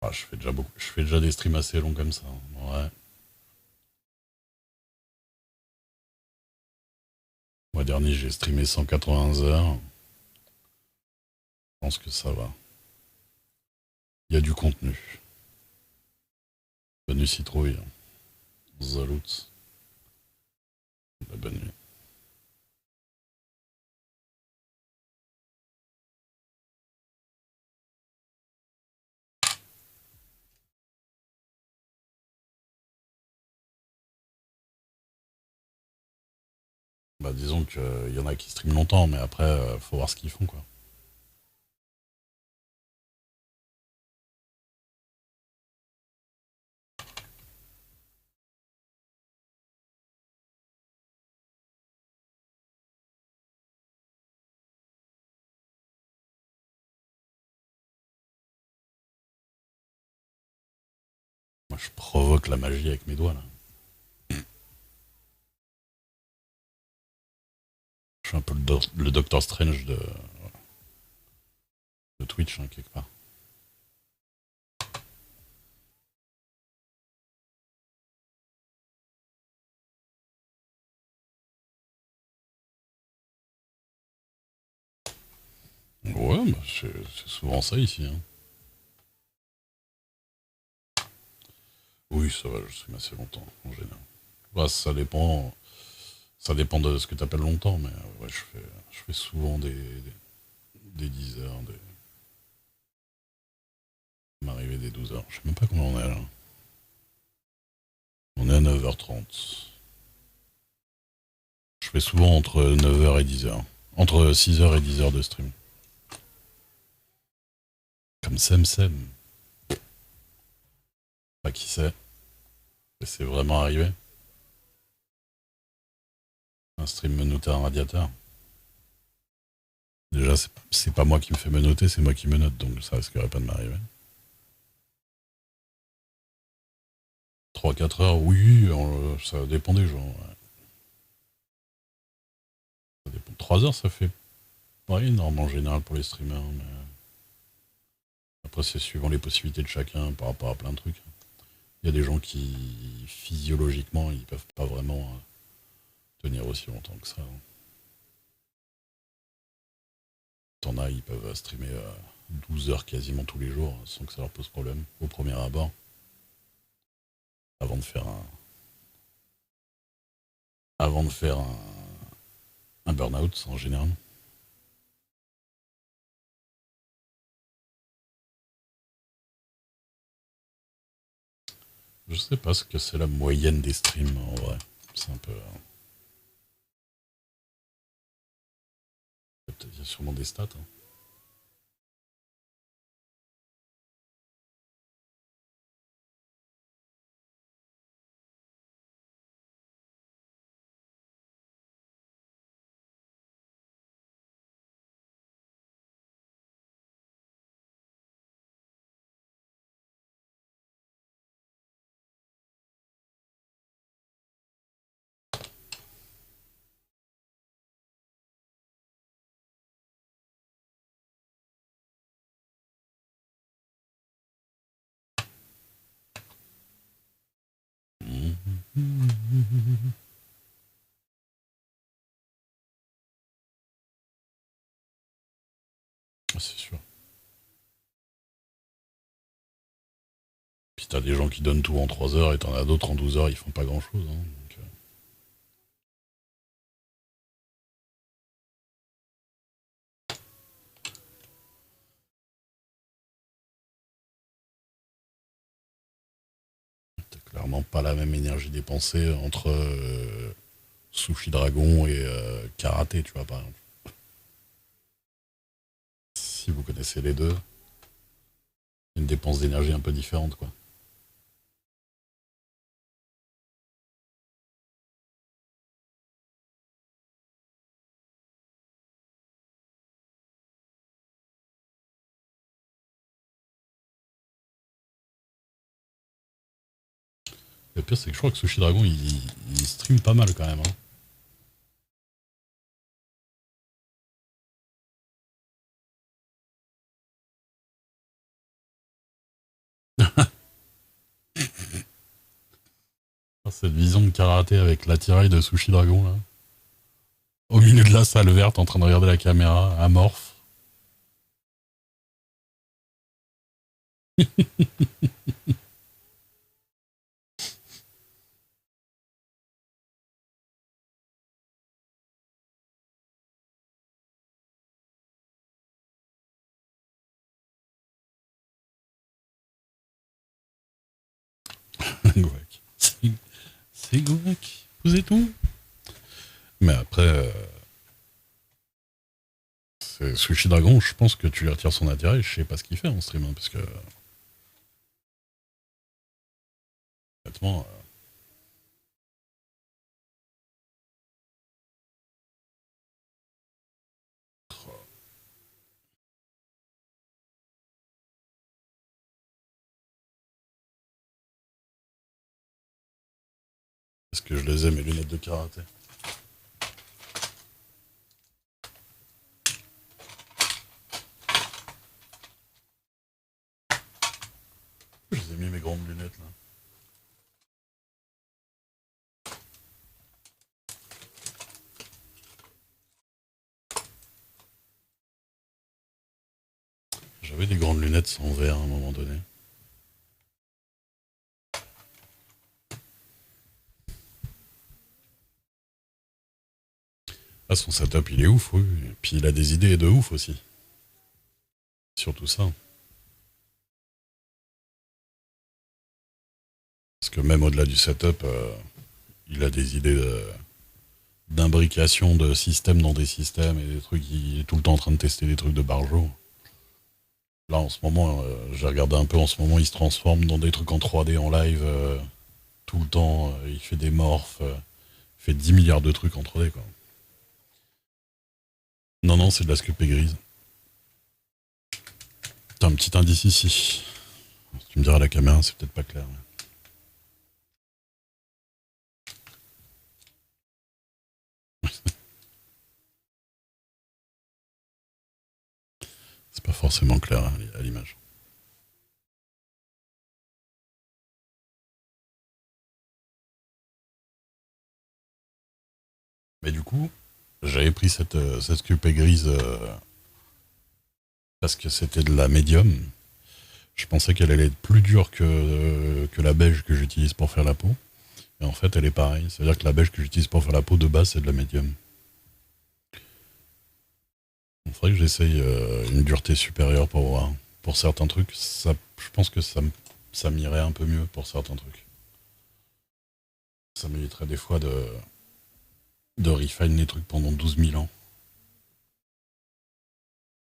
Ah, je fais déjà des streams assez longs comme ça, hein. Ouais. Mois dernier, j'ai streamé 180 heures. Je pense que ça va. Il y a du contenu. Bonne nuit, citrouille. Zalout. La bonne nuit. Bah, disons qu'il y en a qui streament longtemps, mais après, faut voir ce qu'ils font, quoi. Moi, je provoque la magie avec mes doigts, là. Je suis un peu le Doctor Strange de Twitch, hein, quelque part. Ouais, bah, c'est souvent ça ici, hein. Oui, ça va, je stream assez longtemps, en général. Bah, ça dépend de ce que tu appelles longtemps, mais ouais, je fais souvent des 10 heures, m'arriver des 12 heures. Je sais même pas combien on est là. On est à 9h30. Je fais souvent entre 9h et 10h. Entre 6h et 10h de stream. Comme Sem. Pas qui c'est. Mais c'est vraiment arrivé. Un stream menotté à un radiateur. Déjà, c'est pas moi qui me fais menotter, c'est moi qui menotte, donc ça risquerait pas de m'arriver. 3 4 heures, oui, ça dépend des gens. Ouais. Ça dépend. 3 heures, ça fait pas énorme en général pour les streamers, mais après, c'est suivant les possibilités de chacun par rapport à plein de trucs. Il y a des gens qui, physiologiquement, ils peuvent pas vraiment tenir aussi longtemps que ça, hein. T'en as, ils peuvent streamer 12 heures quasiment tous les jours sans que ça leur pose problème au premier abord, avant de faire un burn-out en général. Je sais pas ce que c'est la moyenne des streams en vrai. C'est un peu. Il y a sûrement des stats, hein. C'est sûr. Puis t'as des gens qui donnent tout en 3 heures et t'en as d'autres en 12 heures, ils font pas grand chose, hein, donc, t'as clairement pas la même énergie dépensée entre Sushi Dragon et Karaté, tu vois, par exemple. Si vous connaissez les deux, une dépense d'énergie un peu différente, quoi. Le pire, c'est que je crois que Sushi Dragon, il stream pas mal quand même, hein. Cette vision de karaté avec l'attirail de Sushi Dragon, là. Au milieu de la salle verte, en train de regarder la caméra, amorphe. Gouac. C'est Gouac. Vous êtes où? Mais après, c'est Sushi Dragon, je pense que tu lui retires son intérêt. Je sais pas ce qu'il fait en stream, hein, parce que honnêtement, est-ce que je les ai mes lunettes de karaté? Je les ai mis mes grandes lunettes là. J'avais des grandes lunettes sans verre à un moment donné. Ah, son setup il est ouf, oui. Et puis il a des idées de ouf aussi. Surtout ça. Parce que même au-delà du setup, il a des idées d'imbrication de systèmes dans des systèmes et des trucs. Il est tout le temps en train de tester des trucs de barjo. Là, en ce moment, j'ai regardé un peu, en ce moment, il se transforme dans des trucs en 3D en live tout le temps. Il fait des morphs, il fait 10 milliards de trucs en 3D, quoi. Non, non, c'est de la sculpée grise. T'as un petit indice ici. Tu me diras à la caméra, c'est peut-être pas clair. C'est pas forcément clair à l'image. Mais du coup, j'avais pris cette sculpée grise parce que c'était de la médium. Je pensais qu'elle allait être plus dure que la beige que j'utilise pour faire la peau. Et en fait, elle est pareille. C'est-à-dire que la beige que j'utilise pour faire la peau de base, c'est de la médium. Il faudrait que j'essaye une dureté supérieure pour voir. Pour certains trucs, ça, je pense que ça m'irait un peu mieux pour certains trucs. Ça m'éviterait des fois de refine les trucs pendant 12 000 ans.